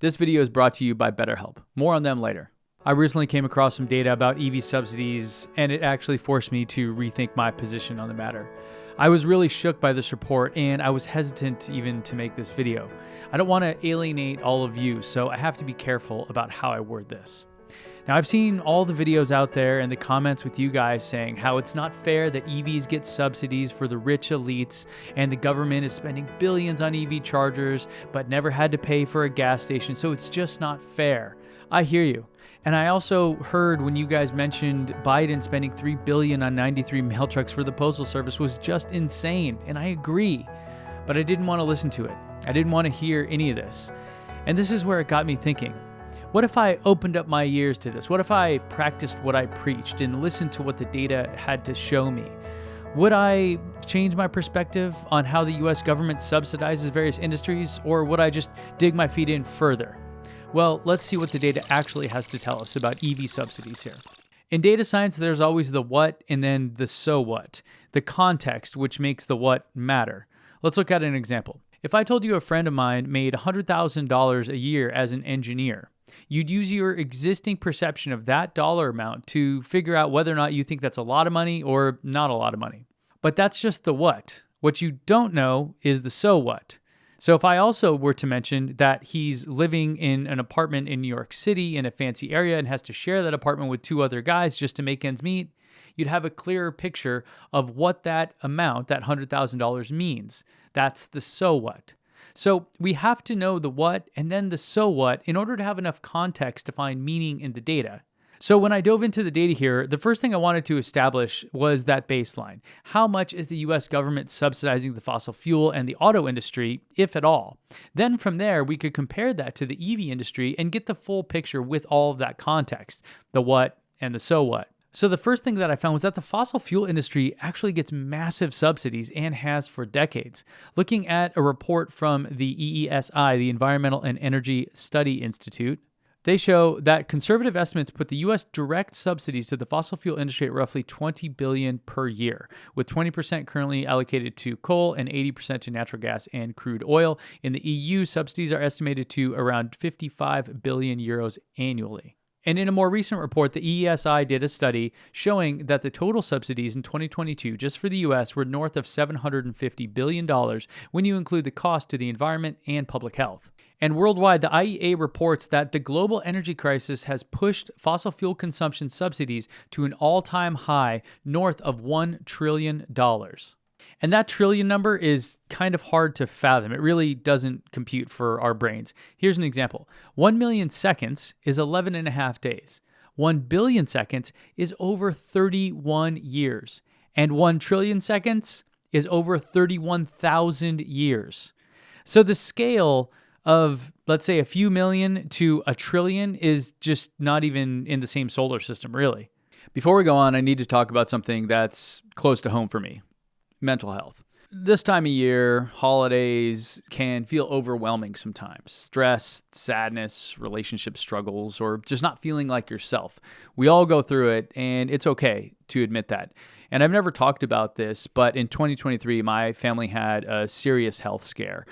This video is brought to you by BetterHelp. More on them later. I recently came across some data about EV subsidies, and it actually forced me to rethink my position on the matter. I was really shook by this report, and I was hesitant even to make this video. I don't want to alienate all of you, so I have to be careful about how I word this. Now, I've seen all the videos out there and the comments with you guys saying how it's not fair that EVs get subsidies for the rich elites and the government is spending billions on EV chargers but never had to pay for a gas station, so it's just not fair. I hear you. And I also heard when you guys mentioned Biden spending $3 billion on 93 mail trucks for the Postal Service was just insane, and I agree. But I didn't want to listen to it. I didn't want to hear any of this. And this is where it got me thinking. What if I opened up my ears to this? What if I practiced what I preached and listened to what the data had to show me? Would I change my perspective on how the US government subsidizes various industries, or would I just dig my feet in further? Well, let's see what the data actually has to tell us about EV subsidies here. In data science, there's always the what and then the so what, the context which makes the what matter. Let's look at an example. If I told you a friend of mine made $100,000 a year as an engineer, you'd use your existing perception of that dollar amount to figure out whether or not you think that's a lot of money or not a lot of money. But that's just the what. What you don't know is the so what. So if I also were to mention that he's living in an apartment in New York City in a fancy area and has to share that apartment with two other guys just to make ends meet, you'd have a clearer picture of what that amount, that $100,000 means. That's the so what. So we have to know the what and then the so what in order to have enough context to find meaning in the data. So when I dove into the data here, the first thing I wanted to establish was that baseline. How much is the US government subsidizing the fossil fuel and the auto industry, if at all? Then from there, we could compare that to the EV industry and get the full picture with all of that context, the what and the so what. So the first thing that I found was that the fossil fuel industry actually gets massive subsidies and has for decades. Looking at a report from the EESI, the Environmental and Energy Study Institute, they show that conservative estimates put the U.S. direct subsidies to the fossil fuel industry at roughly $20 billion per year, with 20% currently allocated to coal and 80% to natural gas and crude oil. In the EU, subsidies are estimated to around 55 billion euros annually. And in a more recent report, the EESI did a study showing that the total subsidies in 2022 just for the U.S. were north of $750 billion when you include the cost to the environment and public health. And worldwide, the IEA reports that the global energy crisis has pushed fossil fuel consumption subsidies to an all-time high north of $1 trillion. And that trillion number is kind of hard to fathom. It really doesn't compute for our brains. Here's an example. 1 million seconds is 11 and a half days. 1 billion seconds is over 31 years. And 1 trillion seconds is over 31,000 years. So the scale of, let's say, a few million to a trillion is just not even in the same solar system, really. Before we go on, I need to talk about something that's close to home for me. Mental health. This time of year, holidays can feel overwhelming sometimes. Stress, sadness, relationship struggles, or just not feeling like yourself. We all go through it, and it's okay to admit that. And I've never talked about this, but in 2023, my family had a serious health scare.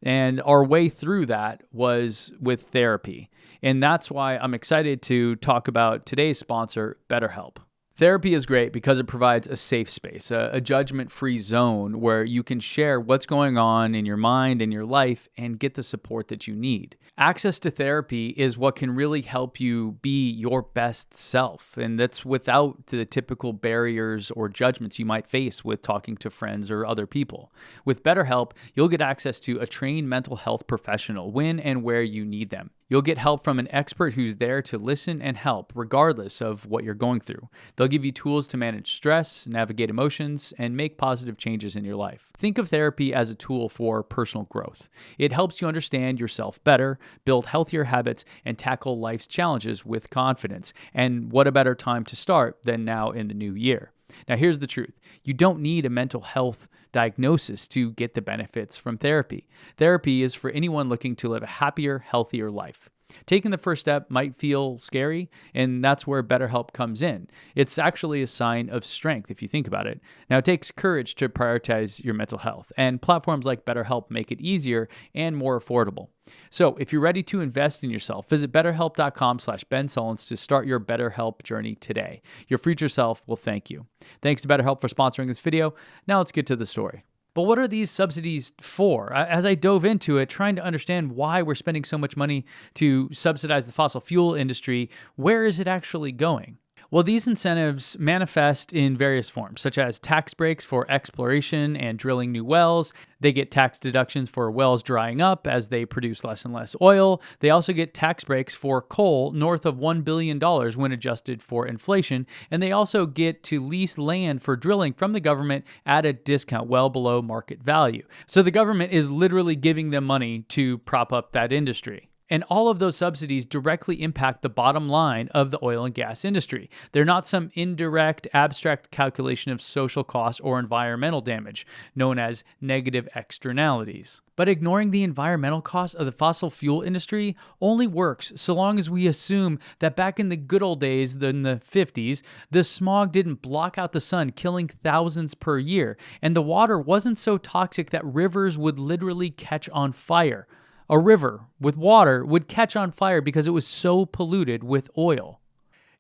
And our way through that was with therapy. And that's why I'm excited to talk about today's sponsor, BetterHelp. Therapy is great because it provides a safe space, a judgment-free zone where you can share what's going on in your mind and your life and get the support that you need. Access to therapy is what can really help you be your best self, and that's without the typical barriers or judgments you might face with talking to friends or other people. With BetterHelp, you'll get access to a trained mental health professional when and where you need them. You'll get help from an expert who's there to listen and help regardless of what you're going through. They'll give you tools to manage stress, navigate emotions, and make positive changes in your life. Think of therapy as a tool for personal growth. It helps you understand yourself better, build healthier habits, and tackle life's challenges with confidence. And what a better time to start than now in the new year. Now, here's the truth. You don't need a mental health diagnosis to get the benefits from therapy. Therapy is for anyone looking to live a happier, healthier life. Taking the first step might feel scary, and that's where BetterHelp comes in. It's actually a sign of strength if you think about it. Now, it takes courage to prioritize your mental health, and platforms like BetterHelp make it easier and more affordable. So if you're ready to invest in yourself, visit betterhelp.com/Ben Sullins to start your BetterHelp journey today. Your future self will thank you. Thanks to BetterHelp for sponsoring this video. Now let's get to the story. But what are these subsidies for? As I dove into it, trying to understand why we're spending so much money to subsidize the fossil fuel industry, where is it actually going? Well, these incentives manifest in various forms, such as tax breaks for exploration and drilling new wells. They get tax deductions for wells drying up as they produce less and less oil. They also get tax breaks for coal north of $1 billion when adjusted for inflation. And they also get to lease land for drilling from the government at a discount well below market value. So the government is literally giving them money to prop up that industry. And all of those subsidies directly impact the bottom line of the oil and gas industry. They're not some indirect, abstract calculation of social cost or environmental damage, known as negative externalities. But ignoring the environmental costs of the fossil fuel industry only works so long as we assume that back in the good old days, in the 50s, the smog didn't block out the sun, killing thousands per year, and the water wasn't so toxic that rivers would literally catch on fire. A river with water would catch on fire because it was so polluted with oil.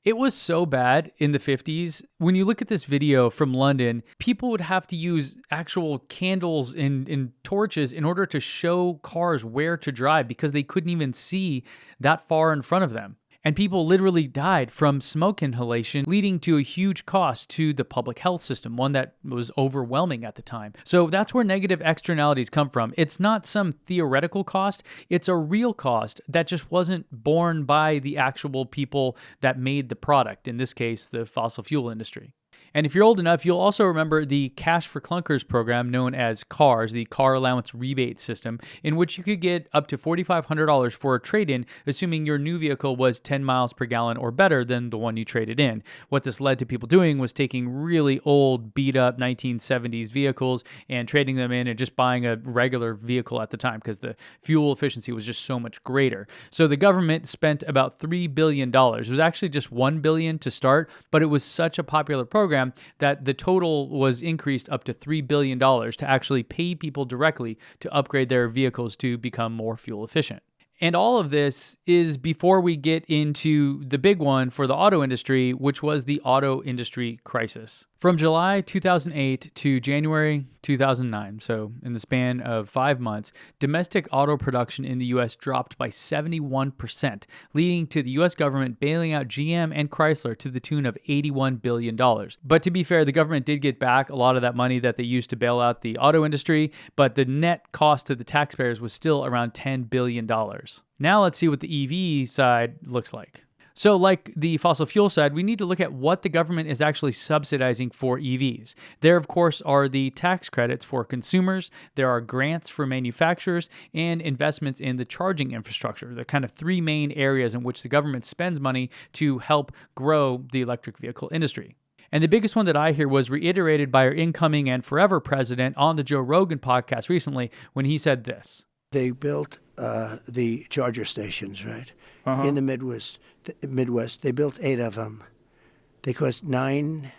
It was so bad in the 50s. When you look at this video from London, people would have to use actual candles and torches in order to show cars where to drive because they couldn't even see that far in front of them. And people literally died from smoke inhalation, leading to a huge cost to the public health system, one that was overwhelming at the time. So that's where negative externalities come from. It's not some theoretical cost. It's a real cost that just wasn't borne by the actual people that made the product, in this case, the fossil fuel industry. And if you're old enough, you'll also remember the Cash for Clunkers program known as CARS, the Car Allowance Rebate System, in which you could get up to $4,500 for a trade-in, assuming your new vehicle was 10 miles per gallon or better than the one you traded in. What this led to people doing was taking really old, beat-up 1970s vehicles and trading them in and just buying a regular vehicle at the time because the fuel efficiency was just so much greater. So the government spent about $3 billion. It was actually just $1 billion to start, but it was such a popular program that the total was increased up to $3 billion to actually pay people directly to upgrade their vehicles to become more fuel efficient. And all of this is before we get into the big one for the auto industry, which was the auto industry crisis. From July 2008 to January 2009, so in the span of 5 months, domestic auto production in the U.S. dropped by 71%, leading to the U.S. government bailing out GM and Chrysler to the tune of $81 billion. But to be fair, the government did get back a lot of that money that they used to bail out the auto industry, but the net cost to the taxpayers was still around $10 billion. Now let's see what the EV side looks like. So like the fossil fuel side, we need to look at what the government is actually subsidizing for EVs. There, of course, are the tax credits for consumers, there are grants for manufacturers, and investments in the charging infrastructure. The kind of three main areas in which the government spends money to help grow the electric vehicle industry. And the biggest one that I hear was reiterated by our incoming and forever president on the Joe Rogan podcast recently when he said this. They built the charger stations, right? In the Midwest. They built 8 of them. They cost $9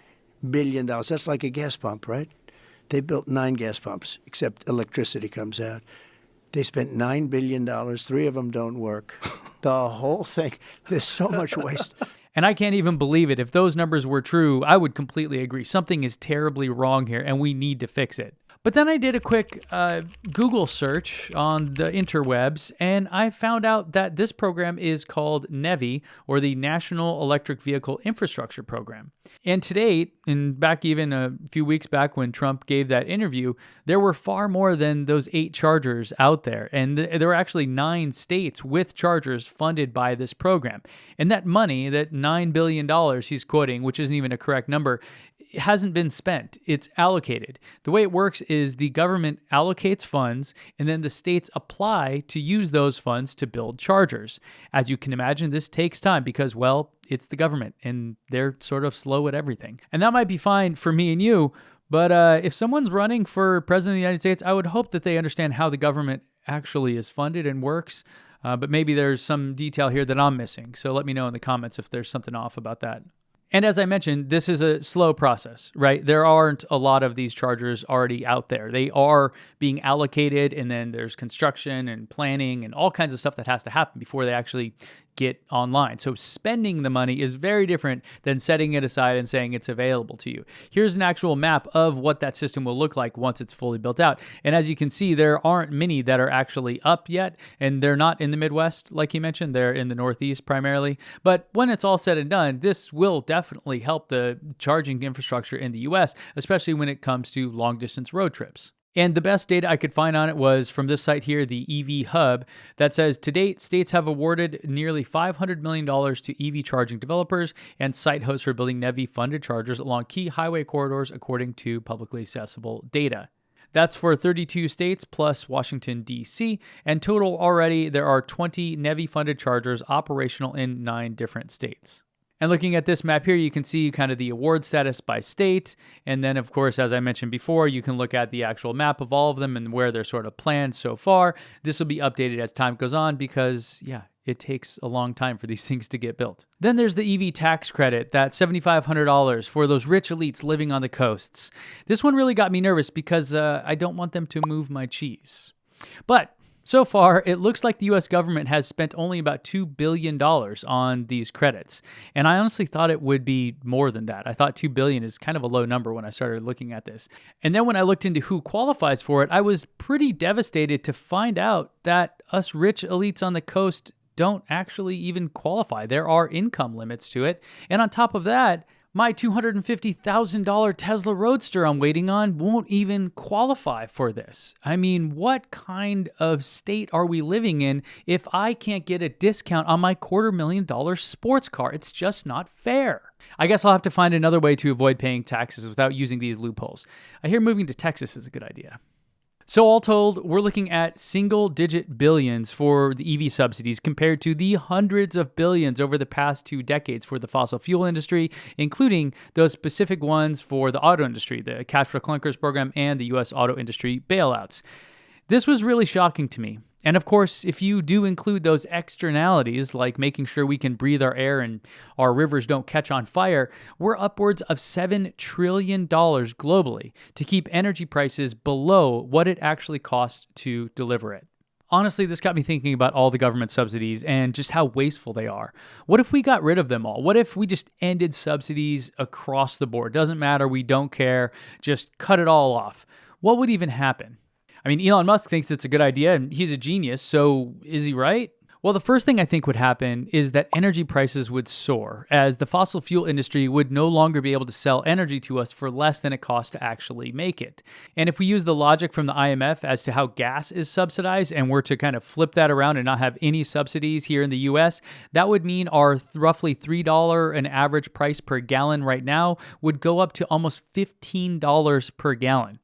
billion. That's like a gas pump, right? They built 9 gas pumps, except electricity comes out. They spent $9 billion. 3 of them don't work. The whole thing, there's so much waste. And I can't even believe it. If those numbers were true, I would completely agree. Something is terribly wrong here, and we need to fix it. But then I did a quick Google search on the interwebs, and I found out that this program is called NEVI, or the National Electric Vehicle Infrastructure Program. And to date, and back even a few weeks back when Trump gave that interview, there were far more than those 8 chargers out there. And there were actually 9 states with chargers funded by this program. And that money, that $9 billion he's quoting, which isn't even a correct number, hasn't been spent. It's allocated. The way it works is the government allocates funds and then the states apply to use those funds to build chargers. As you can imagine, this takes time because, well, it's the government and they're sort of slow at everything. And that might be fine for me and you, but if someone's running for president of the United States, I would hope that they understand how the government actually is funded and works. But maybe there's some detail here that I'm missing. So let me know in the comments if there's something off about that. And as I mentioned, this is a slow process, right? There aren't a lot of these chargers already out there. They are being allocated, and then there's construction and planning and all kinds of stuff that has to happen before they actually get online. So spending the money is very different than setting it aside and saying it's available to you. Here's an actual map of what that system will look like once it's fully built out. And as you can see, there aren't many that are actually up yet, and they're not in the Midwest, like you mentioned. They're in the Northeast primarily. But when it's all said and done, this will definitely help the charging infrastructure in the US, especially when it comes to long distance road trips. And the best data I could find on it was from this site here, the EV Hub, that says to date, states have awarded nearly $500 million to EV charging developers and site hosts for building NEVI-funded chargers along key highway corridors, according to publicly accessible data. That's for 32 states plus Washington, D.C., and total already there are 20 NEVI-funded chargers operational in 9 different states. And looking at this map here, you can see kind of the award status by state. And then, of course, as I mentioned before, you can look at the actual map of all of them and where they're sort of planned so far. This will be updated as time goes on because, it takes a long time for these things to get built. Then there's the EV tax credit, that $7,500 for those rich elites living on the coasts. This one really got me nervous because I don't want them to move my cheese. But so far, it looks like the U.S. government has spent only about $2 billion on these credits. And I honestly thought it would be more than that. I thought $2 billion is kind of a low number when I started looking at this. And then when I looked into who qualifies for it, I was pretty devastated to find out that us rich elites on the coast don't actually even qualify. There are income limits to it. And on top of that, my $250,000 Tesla Roadster I'm waiting on won't even qualify for this. I mean, what kind of state are we living in if I can't get a discount on my $250,000 sports car? It's just not fair. I guess I'll have to find another way to avoid paying taxes without using these loopholes. I hear moving to Texas is a good idea. So all told, we're looking at single-digit billions for the EV subsidies compared to the hundreds of billions over the past 2 decades for the fossil fuel industry, including those specific ones for the auto industry, the Cash for Clunkers program and the U.S. auto industry bailouts. This was really shocking to me. And of course, if you do include those externalities, like making sure we can breathe our air and our rivers don't catch on fire, we're upwards of $7 trillion globally to keep energy prices below what it actually costs to deliver it. Honestly, this got me thinking about all the government subsidies and just how wasteful they are. What if we got rid of them all? What if we just ended subsidies across the board? Doesn't matter, we don't care, just cut it all off. What would even happen? I mean, Elon Musk thinks it's a good idea and he's a genius, so is he right? Well, the first thing I think would happen is that energy prices would soar, as the fossil fuel industry would no longer be able to sell energy to us for less than it costs to actually make it. And if we use the logic from the IMF as to how gas is subsidized and were to kind of flip that around and not have any subsidies here in the US, that would mean our roughly $3 an average price per gallon right now would go up to almost $15 per gallon.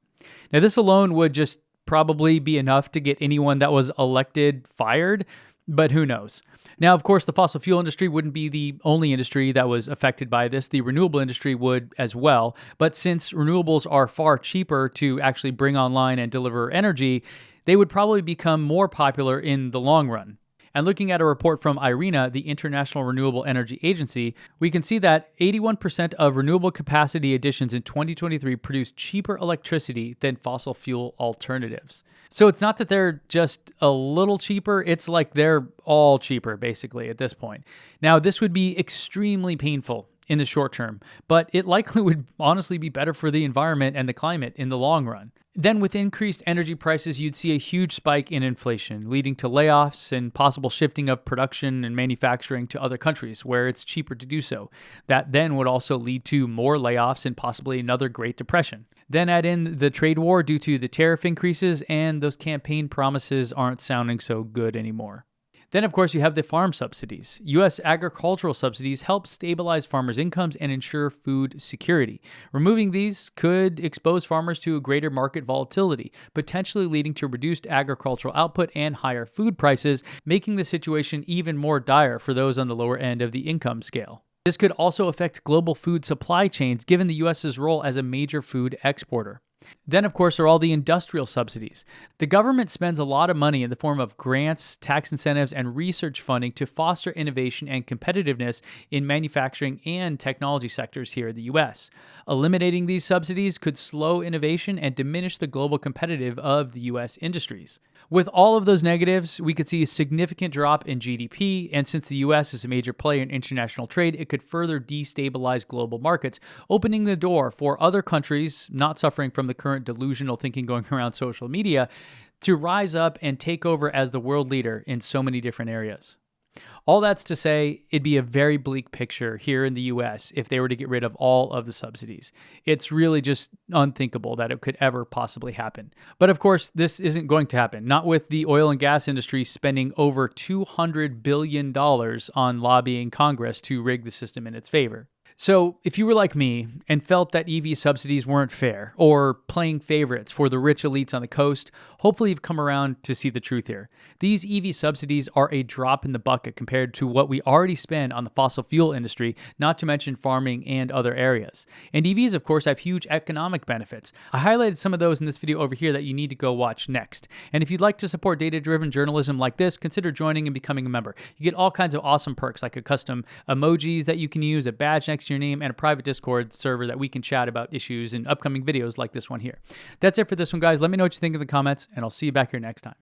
Now, this alone would just probably be enough to get anyone that was elected fired, but who knows? Now, of course, the fossil fuel industry wouldn't be the only industry that was affected by this. The renewable industry would as well. But since renewables are far cheaper to actually bring online and deliver energy, they would probably become more popular in the long run. And looking at a report from IRENA, the International Renewable Energy Agency, we can see that 81% of renewable capacity additions in 2023 produced cheaper electricity than fossil fuel alternatives. So it's not that they're just a little cheaper, it's like they're all cheaper, basically, at this point. Now, this would be extremely painful in the short term, but it likely would honestly be better for the environment and the climate in the long run. Then with increased energy prices, you'd see a huge spike in inflation, leading to layoffs and possible shifting of production and manufacturing to other countries where it's cheaper to do so. That then would also lead to more layoffs and possibly another Great Depression. Then add in the trade war due to the tariff increases, and those campaign promises aren't sounding so good anymore. Then, of course, you have the farm subsidies. U.S. agricultural subsidies help stabilize farmers' incomes and ensure food security. Removing these could expose farmers to a greater market volatility, potentially leading to reduced agricultural output and higher food prices, making the situation even more dire for those on the lower end of the income scale. This could also affect global food supply chains, given the U.S.'s role as a major food exporter. Then, of course, are all the industrial subsidies. The government spends a lot of money in the form of grants, tax incentives, and research funding to foster innovation and competitiveness in manufacturing and technology sectors here in the US. Eliminating these subsidies could slow innovation and diminish the global competitive of the US industries. With all of those negatives, we could see a significant drop in GDP, and since the US is a major player in international trade, it could further destabilize global markets, opening the door for other countries not suffering from the current delusional thinking going around social media to rise up and take over as the world leader in so many different areas. All that's to say, it'd be a very bleak picture here in the US if they were to get rid of all of the subsidies. It's really just unthinkable that it could ever possibly happen. But of course, this isn't going to happen, not with the oil and gas industry spending over $200 billion on lobbying Congress to rig the system in its favor. So, if you were like me and felt that EV subsidies weren't fair or playing favorites for the rich elites on the coast, hopefully you've come around to see the truth here. These EV subsidies are a drop in the bucket compared to what we already spend on the fossil fuel industry, not to mention farming and other areas. And EVs, of course, have huge economic benefits. I highlighted some of those in this video over here that you need to go watch next. And if you'd like to support data-driven journalism like this, consider joining and becoming a member. You get all kinds of awesome perks like a custom emojis that you can use, a badge next to your name, and a private Discord server that we can chat about issues in upcoming videos like this one here. That's it for this one, guys. Let me know what you think in the comments, and I'll see you back here next time.